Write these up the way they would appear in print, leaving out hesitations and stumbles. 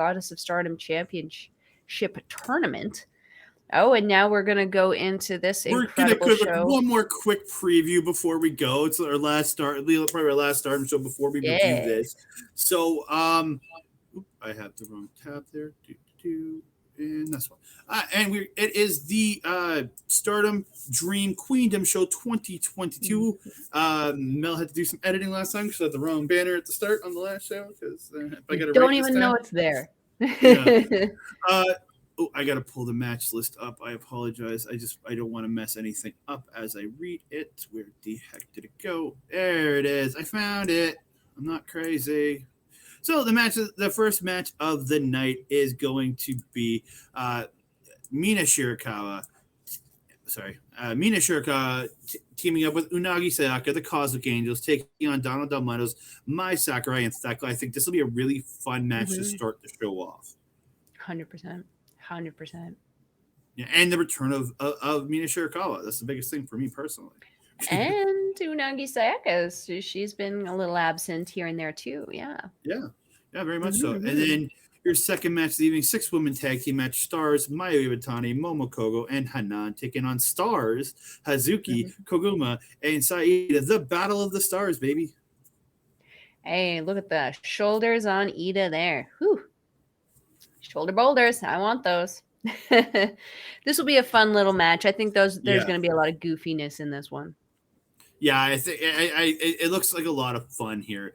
Goddess of Stardom Championship tournament. Oh, and now we're gonna go into this We're gonna incredible put show. one more quick preview before we go. It's our last probably our last Stardom show before we review Yeah. this. So, I have the wrong tab there. And that's one. It is the Stardom Dream Queendom Show 2022. Mel had to do some editing last time because I had the wrong banner at the start on the last show. Because if I got it Don't right this even time, know it's there. yeah. I gotta pull the match list up. I apologize. I don't want to mess anything up as I read it. Where the heck did it go? There it is. I found it. I'm not crazy. So the first match of the night is going to be Mina Shirakawa. Mina Shirakawa teaming up with Unagi Sayaka, the Cosmic Angels, taking on Donald Dalmatos, Mai Sakurai, and Thekla. I think this will be a really fun match to start the show off. 100%. 100%. Yeah, and the return of Mina Shirakawa. That's the biggest thing for me personally. And Unagi Sayaka, she's been a little absent here and there too. Yeah. Yeah, very much so. And then your second match of the evening, 6-woman tag team match, Stars, Mayu Iwatani, Momokogo, and Hanan taking on Stars, Hazuki, Koguma, and Saida. The Battle of the Stars, baby. Hey, look at the shoulders on Ida there. Whew. Shoulder boulders. I want those. This will be a fun little match. I think there's going to be a lot of goofiness in this one. Yeah, I think it looks like a lot of fun here.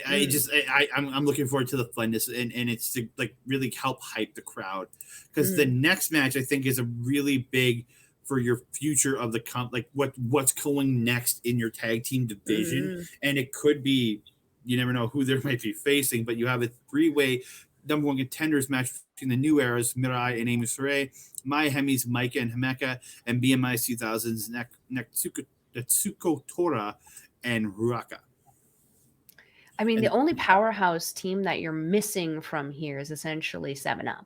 I'm looking forward to the funness and it's to like really help hype the crowd because the next match I think is a really big for your future of the like what's going next in your tag team division, and it could be, you never know who they might be facing, but you have a 3-way number 1 contenders match between the new eras, Mirai and Amy Sarai, Mai Hemis, Micah and Himeka, and BMI 2000's Natsuko Tora and Ruaka. I mean, the only powerhouse team that you're missing from here is essentially 7-Up.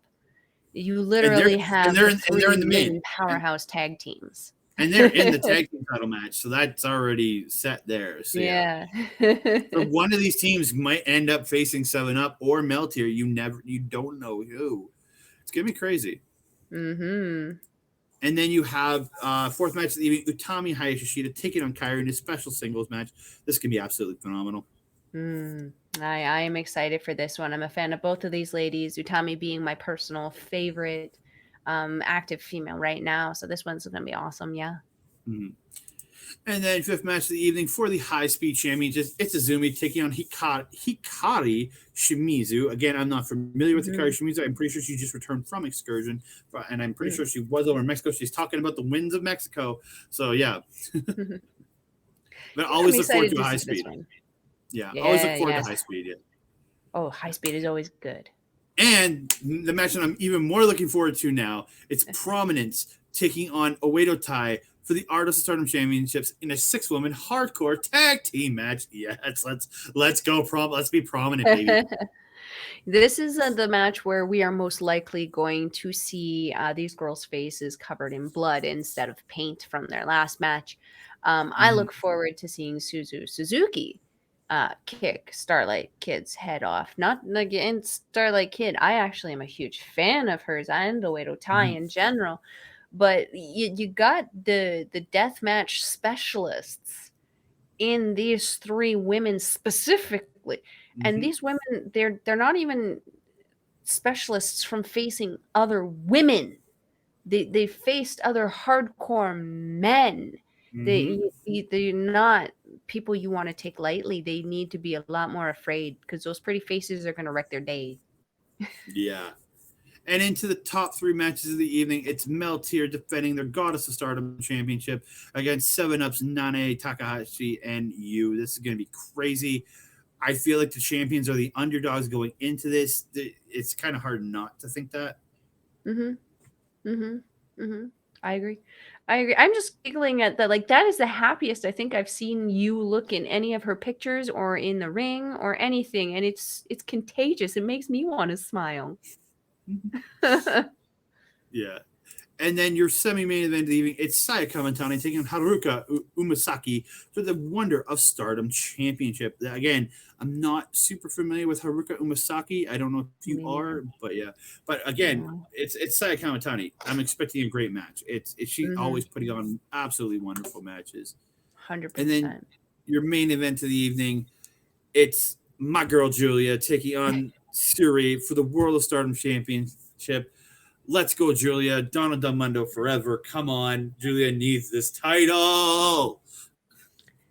You literally have they're in the main powerhouse tag teams. And they're in the tag team title match, so that's already set there. So yeah. So one of these teams might end up facing 7-Up or Meltier. You don't know who. It's gonna be crazy. Mm-hmm. And then you have fourth match of the evening, Utami Hayashishita taking on Kairi in a special singles match. This can be absolutely phenomenal. I am excited for this one. I'm a fan of both of these ladies, Utami being my personal favorite active female right now. So this one's going to be awesome. Yeah. Mm-hmm. And then fifth match of the evening for the high-speed championship, it's Izumi taking on Hikari Shimizu. Again, I'm not familiar with Hikari Shimizu. I'm pretty sure she just returned from excursion, and I'm pretty sure she was over in Mexico. She's talking about the winds of Mexico. So, yeah. But always look forward to high-speed. Yeah, always look forward to high-speed. Yeah. Oh, high-speed is always good. And the match that I'm even more looking forward to now, it's Prominence taking on Oedo Tai for the Art of Stardom Championships in a 6-woman hardcore tag team match. Yes, let's go. Let's be prominent, baby. This is the match where we are most likely going to see these girls' faces covered in blood instead of paint from their last match. I look forward to seeing Suzuki kick Starlight Kid's head off. Not again, Starlight Kid. I actually am a huge fan of hers and Oedo Tai in general. But you got the deathmatch specialists in these 3 women specifically. And these women, they're not even specialists from facing other women. They faced other hardcore men. They're not people you want to take lightly. They need to be a lot more afraid because those pretty faces are going to wreck their day. Yeah. And into the top 3 matches of the evening, it's Meltier defending their Goddess of Stardom Championship against 7-Up's Nane, Takahashi, and Yu. This is going to be crazy. I feel like the champions are the underdogs going into this. It's kind of hard not to think that. I agree. I'm just giggling at that. Like, that is the happiest I think I've seen Yu look in any of her pictures or in the ring or anything. And it's contagious. It makes me want to smile. Yeah. And then your semi-main event of the evening, it's Saya Kamatani taking on Haruka Umasaki for the Wonder of Stardom Championship. Again, I'm not super familiar with Haruka Umasaki. I don't know if you Me are, neither. but yeah. But again, No. it's Saya Kamatani. I'm expecting a great match. It's she Mm-hmm. always putting on absolutely wonderful matches. And then 100%. your main event of the evening, it's my girl Julia taking on Suri for the World of Stardom Championship. Let's go, Julia. Donna Del Mundo forever. Come on. Julia needs this title.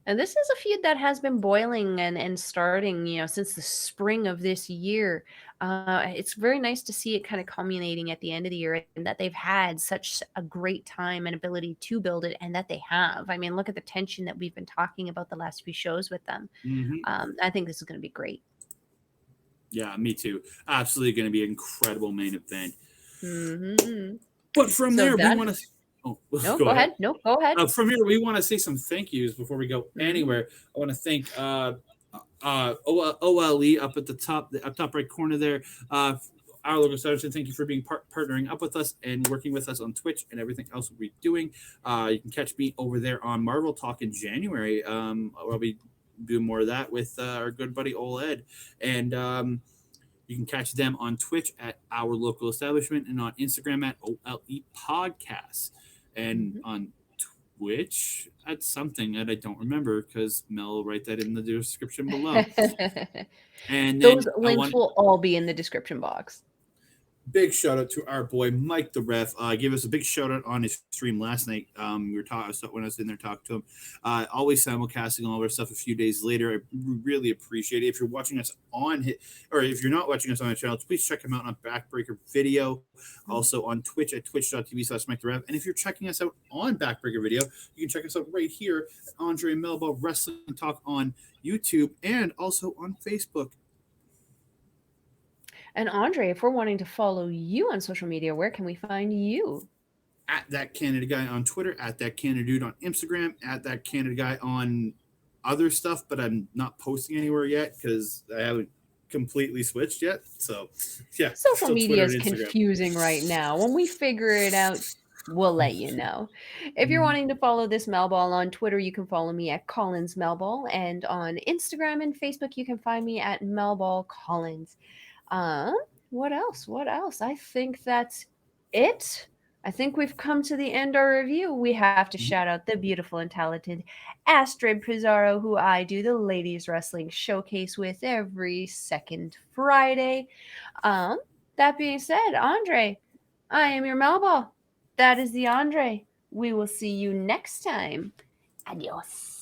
And this is a feud that has been boiling and starting, since the spring of this year. It's very nice to see it kind of culminating at the end of the year, and that they've had such a great time and ability to build it, and that they have. I mean, look at the tension that we've been talking about the last few shows with them. Mm-hmm. I think this is going to be great. Yeah, me too. Absolutely going to be an incredible main event. Mm-hmm. But from So there, we that. want to. Oh, No, go go ahead. ahead. No, go ahead. From here, we want to say some thank yous before we go Mm-hmm. anywhere. I want to thank OLE up at the top, the up top right corner there. Our local station, thank you for being partnering up with us and working with us on Twitch and everything else we're doing. You can catch me over there on Marvel Talk in January. I'll be doing more of that with our good buddy Oled. And you can catch them on Twitch at Our Local Establishment and on Instagram at OLE Podcasts. And Mm-hmm. on Twitch at something that I don't remember because Mel will write that in the description below. And Those then I links want will all be in the description box. big shout out to our boy Mike the Ref. Gave us a big shout out on his stream last night. We were talking when I was in there talking to him. Always simulcasting all of our stuff a few days later. I really appreciate it. If you're watching us on his, or if you're not watching us on the channel, please check him out on Backbreaker Video. Also on Twitch at twitch.tv/Mike the Ref. And if you're checking us out on Backbreaker Video, you can check us out right here at Andre and Melball Wrestling Talk on YouTube and also on Facebook. And Andre, if we're wanting to follow you on social media, where can we find you? At that Canada guy on Twitter, at that Canada dude on Instagram, at that Canada guy on other stuff, but I'm not posting anywhere yet because I haven't completely switched yet. So yeah, Social still media Twitter is and Instagram. confusing right now. When we figure it out, we'll let you know. If you're wanting to follow this Melball on Twitter, you can follow me at Collins Melball, and on Instagram and Facebook, you can find me at Melball Collins. Uh, what else? What else? I think that's it. I think we've come to the end of our review. We have to shout out the beautiful and talented Astrid Pizarro, who I do the ladies wrestling showcase with every second Friday. Um, that being said, Andre, I am your Melba. That is the Andre. We will see you next time. Adios.